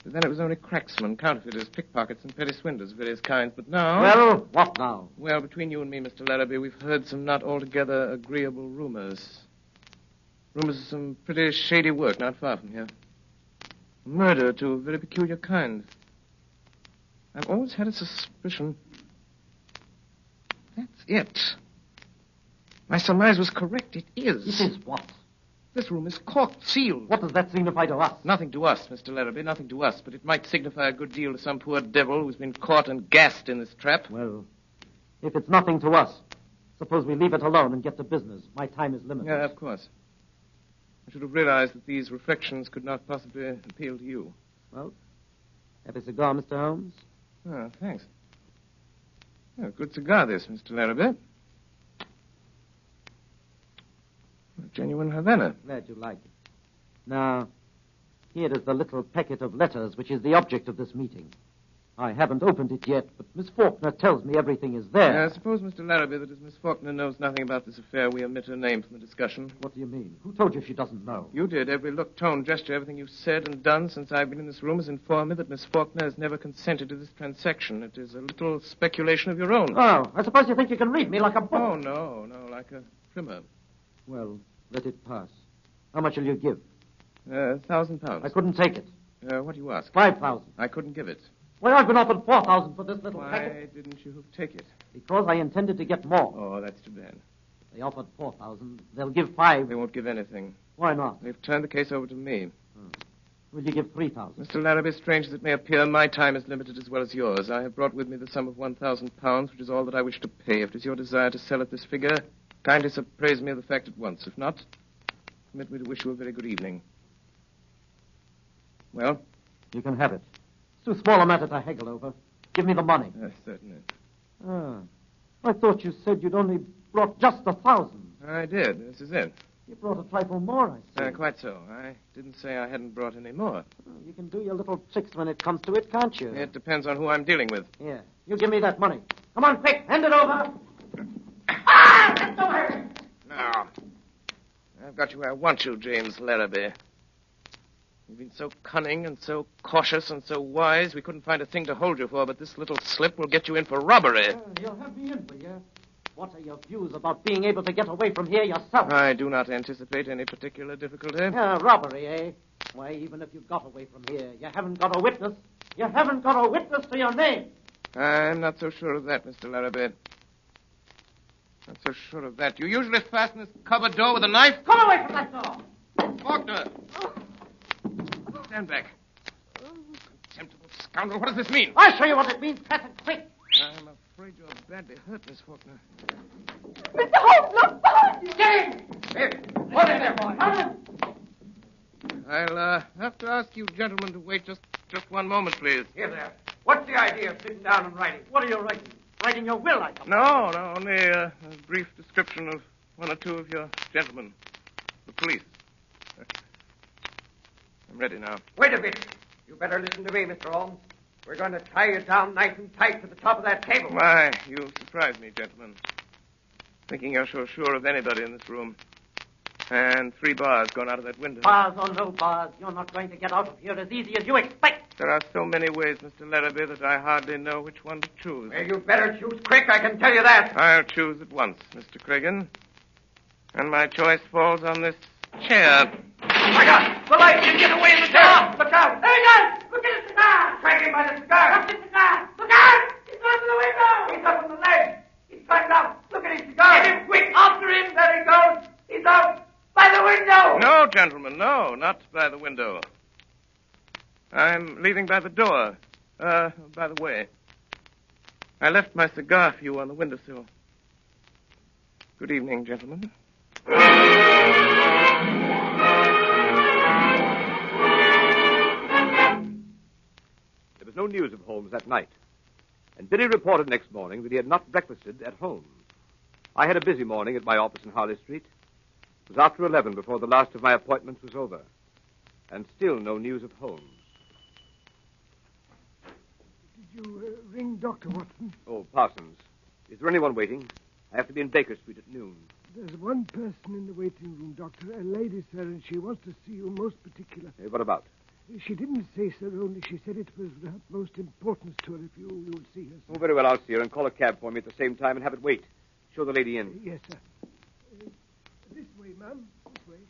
But then it was only cracksmen, counterfeiters, pickpockets, and petty swindlers of various kinds. But now... Well, what now? Well, between you and me, Mr. Larrabee, we've heard some not altogether agreeable rumors. Rumors of some pretty shady work not far from here. Murder to a very peculiar kind. I've always had a suspicion... That's it. My surmise was correct. It is. It is what? This room is corked, sealed. What does that signify to us? Nothing to us, Mr. Larrabee, nothing to us. But it might signify a good deal to some poor devil who's been caught and gassed in this trap. Well, if it's nothing to us, suppose we leave it alone and get to business. My time is limited. Yeah, of course. I should have realized that these reflections could not possibly appeal to you. Well, have a cigar, Mr. Holmes? Oh, thanks. Oh, good cigar, this, Mr. Larrabee. A genuine Havana. Glad you like it. Now, here is the little packet of letters which is the object of this meeting. I haven't opened it yet, but Miss Faulkner tells me everything is there. I suppose, Mr. Larrabee, that as Miss Faulkner knows nothing about this affair, we omit her name from the discussion. What do you mean? Who told you she doesn't know? You did. Every look, tone, gesture, everything you've said and done since I've been in this room has informed me that Miss Faulkner has never consented to this transaction. It is a little speculation of your own. Oh, I suppose you think you can read me like a book. Oh, no, like a primer. Well, let it pass. How much will you give? £1,000. I couldn't take it. What do you ask? 5,000. I couldn't give it. Well, I've been offered 4,000 for this little Why packet. didn't you take it? Because I intended to get more. Oh, that's too bad. They offered 4,000. They'll give 5. They won't give anything. Why not? They've turned the case over to me. Will you give 3,000? Mr. Larrabee, strange as it may appear, my time is limited as well as yours. I have brought with me the sum of £1,000, which is all that I wish to pay. If it is your desire to sell at this figure, kindly appraise me of the fact at once. If not, permit me to wish you a very good evening. Well? You can have it. It's too small a matter to haggle over. Give me the money. Certainly. I thought you said you'd only brought just 1,000. I did. This is it. You brought a trifle more, I see. Quite so. I didn't say I hadn't brought any more. You can do your little tricks when it comes to it, can't you? It depends on who I'm dealing with. Yeah. You give me that money. Come on, quick. Hand it over. Get over! Now, I've got you where I want you, James Larrabee. You've been so cunning and so cautious and so wise, we couldn't find a thing to hold you for, but this little slip will get you in for robbery. You'll have me in for you. What are your views about being able to get away from here yourself? I do not anticipate any particular difficulty. Robbery, eh? Why, even if you got away from here, you haven't got a witness. You haven't got a witness to your name. I'm not so sure of that, Mr. Larrabee. Not so sure of that. You usually fasten this cupboard door with a knife? Come away from that door! Faulkner! Stand back. Oh, contemptible scoundrel. What does this mean? I'll show you what it means, Patrick. Quick. I'm afraid you're badly hurt, Miss Faulkner. Mr. Holmes, look behind you! What in there, boy? I'll have to ask you gentlemen to wait just one moment, please. Here there. What's the idea of sitting down and writing? What are you writing? Writing your will, I suppose. No, only a brief description of one or two of your gentlemen. The police. I'm ready now. Wait a bit. You better listen to me, Mr. Holmes. We're going to tie you down nice and tight to the top of that table. Why, you surprise me, gentlemen. Thinking you're so sure of anybody in this room. And 3 bars going out of that window. Bars or no bars, you're not going to get out of here as easy as you expect. There are so many ways, Mr. Larrabee, that I hardly know which one to choose. Well, you better choose quick, I can tell you that. I'll choose at once, Mr. Cregan. And my choice falls on this chair. My God! The light! You get away in the chair! Look out! There he goes! Look at his cigar! Drag him by the cigar! What's his cigar? Look out! He's going to the window! He's up on the ledge! He's climbed out! Look at his cigar! Get him quick! After him! There he goes! He's out! By the window! No, gentlemen, no, not by the window. I'm leaving by the door. By the way, I left my cigar for you on the windowsill. Good evening, gentlemen. There was no news of Holmes that night, and Billy reported next morning that he had not breakfasted at home. I had a busy morning at my office in Harley Street. It was after 11 before the last of my appointments was over, and still no news of Holmes. Did you ring Dr. Watson? Oh, Parsons. Is there anyone waiting? I have to be in Baker Street at noon. There's one person in the waiting room, Doctor. A lady, sir, and she wants to see you most particular. What about? She didn't say, sir, only she said it was of utmost importance to her if you'll see her, sir. Oh, very well, I'll see her and call a cab for me at the same time and have it wait. Show the lady in. Yes, sir. This way, ma'am. This way.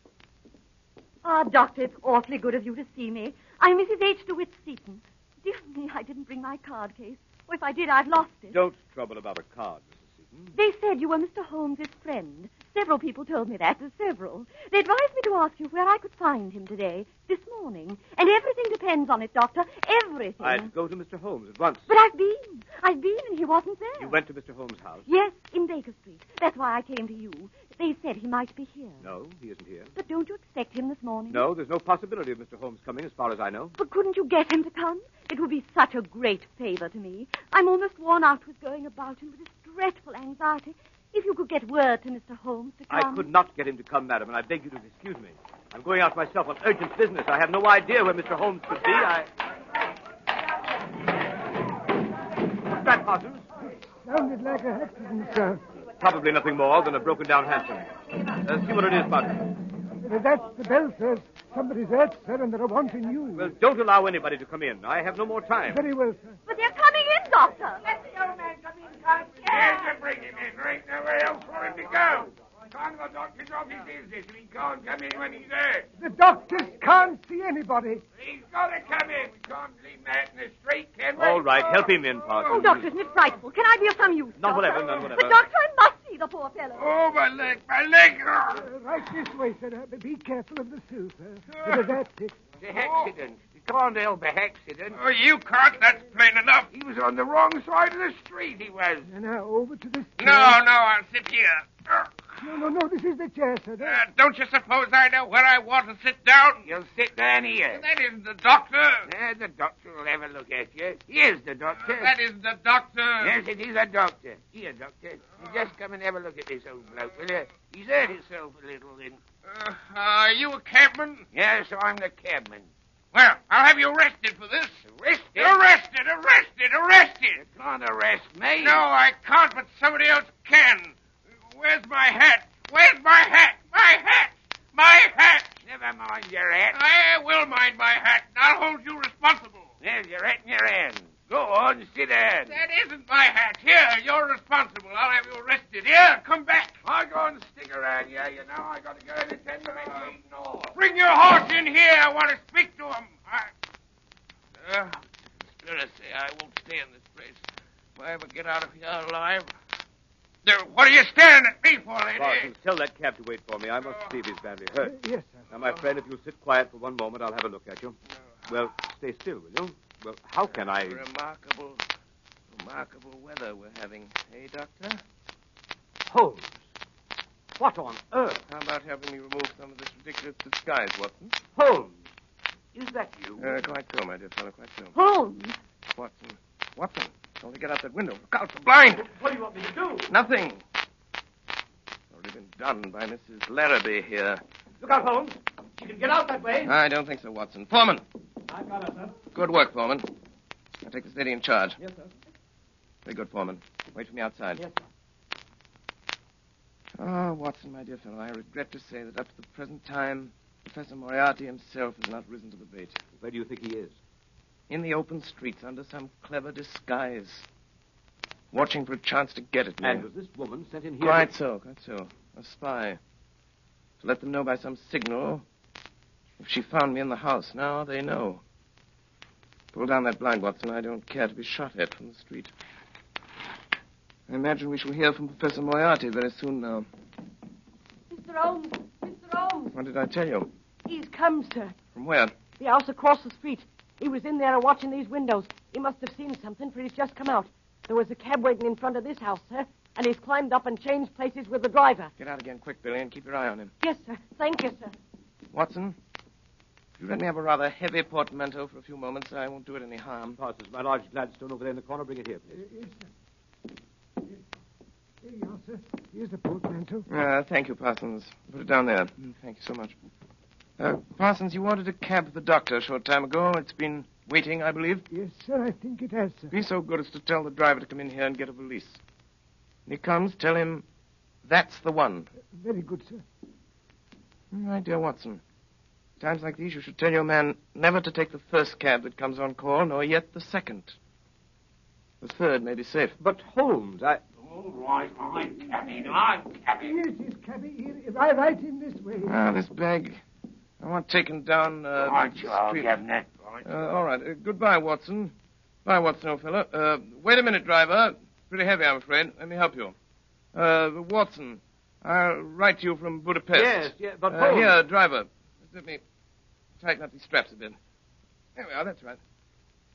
Ah, Doctor, it's awfully good of you to see me. I'm Mrs. H. DeWitt Seaton. Dear me, I didn't bring my card case. Or if I did, I've lost it. Don't trouble about a card, Mrs. Seaton. They said you were Mr. Holmes' friend. Several people told me that. Several. They advised me to ask you where I could find him today, this morning. And everything depends on it, Doctor. Everything. I'd go to Mr. Holmes at once. But I've been, and he wasn't there. You went to Mr. Holmes' house? Yes, in Baker Street. That's why I came to you. They said he might be here. No, he isn't here. But don't you expect him this morning? No, there's no possibility of Mr. Holmes coming as far as I know. But couldn't you get him to come? It would be such a great favor to me. I'm almost worn out with going about and with this dreadful anxiety. If you could get word to Mr. Holmes to come... I could not get him to come, madam, and I beg you to excuse me. I'm going out myself on urgent business. I have no idea where Mr. Holmes could be. What's that, Parsons? Sounded like an accident, sir. Probably nothing more than a broken-down hansom. See what it is, Parsons. That's the bell, sir. Somebody's hurt, sir, and they're wanting you. Well, don't allow anybody to come in. I have no more time. Very well, sir. But they're coming in, Doctor. Let the old man come in, Carl. Yes, to bring him in. There ain't nowhere else for him to go. Can't the doctor's off his business and he can't come in when he's there. The doctors can't see anybody. He's got to come in. We can't leave him out in the street, can we? All right, help him in, Parsons. Oh, Doctor, isn't it frightful? Can I be of some use, None Doctor? whatever, none whatever. But, Doctor, I must see the poor fellow. Oh, my leg, my leg. Right this way, sir. Be careful of the sill, sir. That's it. It's an accident. You can't help an accident. Oh, you can't. That's plain enough. He was on the wrong side of the street, he was. Now, over to this chair. No, I'll sit here. No, this is the chair, sir. Don't you suppose I know where I want to sit down? You'll sit down here. That isn't the doctor. The doctor will have a look at you. Here's the doctor. That isn't the doctor. Yes, it is a doctor. Here, doctor. You just come and have a look at this old bloke, will you? He's hurt himself a little then. Are you a cabman? Yes, I'm the cabman. Well, I'll have you arrested for this. Arrested? Arrested! You can't arrest me. No, I can't, but somebody else can. Where's my hat? Where's my hat? My hat! My hat! Never mind your hat. I will mind my hat, and I'll hold you responsible. There's your hat in your hand. Go on, sit down. That isn't my hat. Here, you're responsible. I'll have you arrested. Here, come back. I'll go and stick around here. You know, I got to go and attend to my meeting all. Bring your horse in here. I want to speak to him. Conspiracy. I won't stay in this place. If I ever get out of here alive... What are you staring at me for, lady? Parsons, tell that cab to wait for me. I must see if he's badly hurt. Yes, sir. Now, my friend, if you'll sit quiet for one moment, I'll have a look at you. Well, stay still, will you? Well, how can I... Remarkable weather we're having, eh, Doctor? Holmes! What on earth? How about helping me remove some of this ridiculous disguise, Watson? Holmes! Is that you? Quite so, my dear fellow, quite so. Holmes! Watson, only get out that window. Look out, the blind! What do you want me to do? Nothing. Already been done by Mrs. Larrabee here. Look out, Holmes. She can get out that way. I don't think so, Watson. Foreman! I've got her, sir. Good work, Foreman. I'll take this lady in charge. Yes, sir. Very good, Foreman. Wait for me outside. Yes, sir. Oh, Watson, my dear fellow, I regret to say that up to the present time, Professor Moriarty himself has not risen to the bait. Where do you think he is? In the open streets, under some clever disguise. Watching for a chance to get at me. And was this woman sent in here? Quite so. A spy. To let them know by some signal if she found me in the house. Now they know. Pull down that blind, Watson. I don't care to be shot at from the street. I imagine we shall hear from Professor Moriarty very soon now. Mr. Holmes! Mr. Holmes! What did I tell you? He's come, sir. From where? The house across the street. He was in there watching these windows. He must have seen something, for he's just come out. There was a cab waiting in front of this house, sir, and he's climbed up and changed places with the driver. Get out again quick, Billy, and keep your eye on him. Yes, sir. Thank you, sir. Watson, if you let me have a rather heavy portmanteau for a few moments, I won't do it any harm. Parsons, my large Gladstone over there in the corner. Bring it here, please. Yes, sir. Here you are, sir. Here's the portmanteau. Thank you, Parsons. Put it down there. Thank you so much. Parsons, you ordered a cab for the doctor a short time ago. It's been waiting, I believe. Yes, sir, I think it has, sir. Be so good as to tell the driver to come in here and get a valise. When he comes, tell him that's the one. Very good, sir. My dear Watson, times like these you should tell your man never to take the first cab that comes on call, nor yet the second. The third may be safe. But, Holmes, All right, I'm cabby. Yes, cabby. Here, right in this way. This bag. I want taken down, Right, the you are, street. Governor. Right. All right. Goodbye, Watson. Bye, Watson, old fellow. Wait a minute, driver. Pretty heavy, I'm afraid. Let me help you. Watson, I'll write to you from Budapest. Yes, but Holmes... Here, driver. Let me tighten up these straps a bit. There we are, that's right.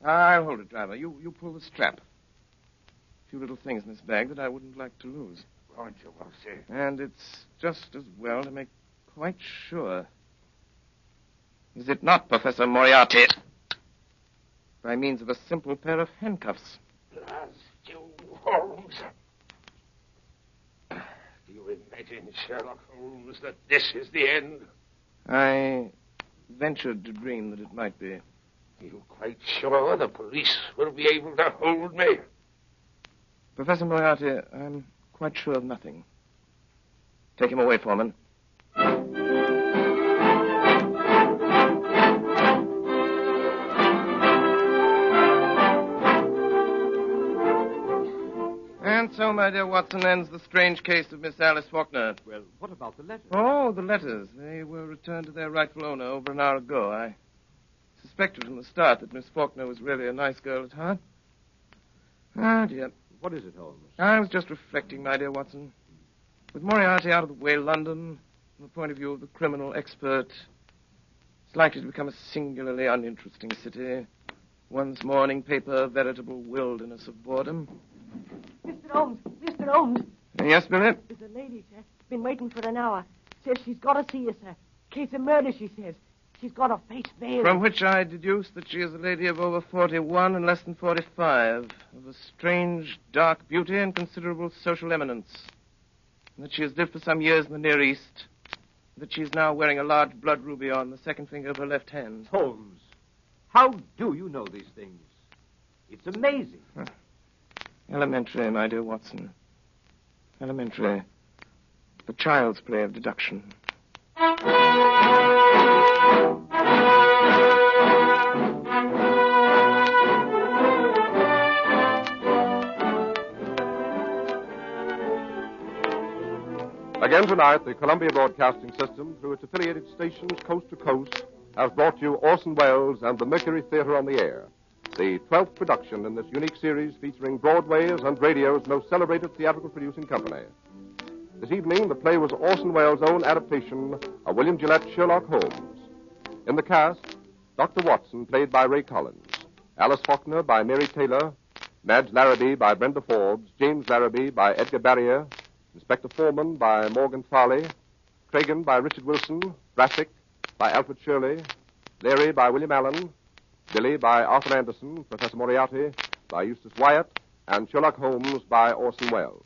I'll hold it, driver. You pull the strap. A few little things in this bag that I wouldn't like to lose. Right, you are, sir. And it's just as well to make quite sure. Is it not, Professor Moriarty? By means of a simple pair of handcuffs. Blast you, Holmes. Do you imagine, Sherlock Holmes, that this is the end? I ventured to dream that it might be. You quite sure the police will be able to hold me? Professor Moriarty, I'm quite sure of nothing. Take him away, Foreman. And so, my dear Watson, ends the strange case of Miss Alice Faulkner. Well, what about the letters? Oh, the letters. They were returned to their rightful owner over an hour ago. I suspected from the start that Miss Faulkner was really a nice girl at heart. Ah, dear. What is it, Holmes? I was just reflecting, my dear Watson. With Moriarty out of the way, London, from the point of view of the criminal expert, is likely to become a singularly uninteresting city. One's morning paper, a veritable wilderness of boredom. Mr. Holmes! Mr. Holmes! Yes, Billy? There's a lady, sir. Been waiting for an hour. Says she's got to see you, sir. Case of murder, she says. She's got her face veiled. From which I deduce that she is a lady of over 41 and less than 45, of a strange, dark beauty and considerable social eminence. And that she has lived for some years in the Near East. That she is now wearing a large blood ruby on the second finger of her left hand. Holmes, how do you know these things? It's amazing. Elementary, my dear Watson. Elementary. The child's play of deduction. Again tonight, the Columbia Broadcasting System, through its affiliated stations coast to coast, has brought you Orson Welles and the Mercury Theater on the Air, the 12th production in this unique series featuring Broadway's and radio's most celebrated theatrical producing company. This evening, the play was Orson Welles' own adaptation of William Gillette's Sherlock Holmes. In the cast, Dr. Watson, played by Ray Collins. Alice Faulkner by Mary Taylor. Madge Larrabee by Brenda Forbes. James Larrabee by Edgar Barrier. Inspector Foreman by Morgan Farley. Cragen by Richard Wilson. Brassic by Alfred Shirley. Leary by William Allen. Billy by Arthur Anderson. Professor Moriarty by Eustace Wyatt. And Sherlock Holmes by Orson Welles.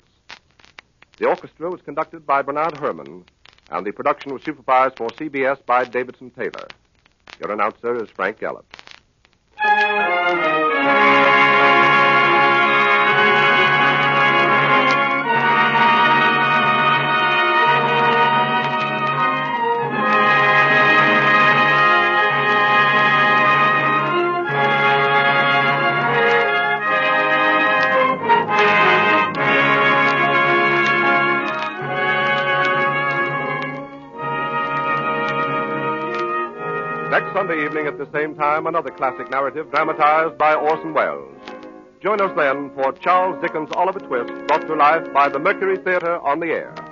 The orchestra was conducted by Bernard Herrmann, and the production was supervised for CBS by Davidson Taylor. Your announcer is Frank Gallup. Next Sunday evening at the same time, another classic narrative dramatized by Orson Welles. Join us then for Charles Dickens' Oliver Twist, brought to life by the Mercury Theater on the Air.